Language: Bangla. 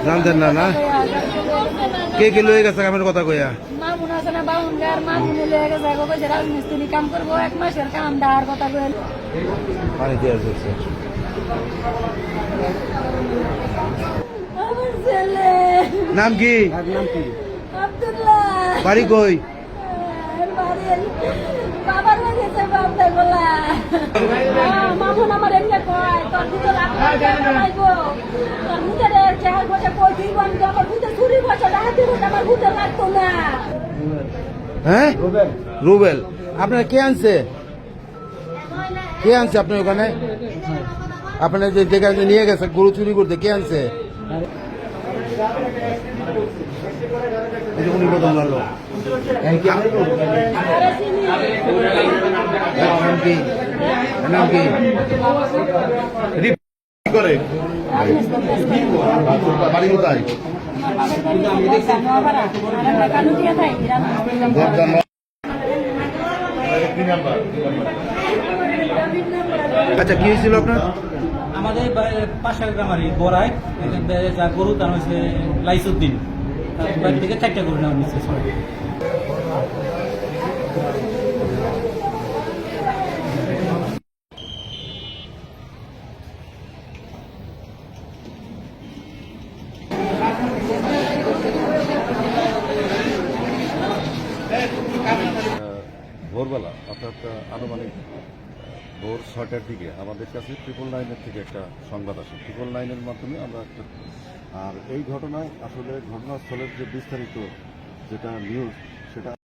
জানতেন না না কে কে লয়ে গেছে আমার কথা কইয়া মামুন আছে না বাউন্ডার মামুনে লয়ে গেছে কইছে রাজমিস্ত্রি কাম করবো 1 মাসের কাম দার কথা কইল পানি দিয়ে আসছে আমার ছেলে নাম কি আব্দুল্লাহ বাড়ি কই বাবার গেছে বাপটা গোলা মামুন আমার এমনি কয় তোর ভিতর লাগবো তোর ভিতরে চেহার বসে কই দিব আমি তো আমার ভিতরে চুরি বসে ডাহাতি বসে আমার ভিতরে লাগতো না হ্যাঁ রুবেল আপনার কে আনছে আপনার ওখানে আপনার যে যেখানে নিয়ে গেছে গরু চুরি করতে কে আনছে উনি প্রথম লাগলো নাম কি করে বাড়ি কোথায় আচ্ছা কি হয়েছিল আপনার আমাদের পাশের গ্রামারি বড়াই যা গরু তার হচ্ছে লাইসুদ্দিন বাড়ি থেকে 4টা গরু নেওয়া নিচ্ছে ভোরবেলা অর্থাৎ আনুমানিক ভোর 6টার দিকে আমাদের কাছে 999 থেকে একটা সংবাদ আসে 999-এর মাধ্যমে আমরা একটা আর এই ঘটনায় আসলে ঘটনাস্থলের যে বিস্তারিত যেটা নিউজ সেটা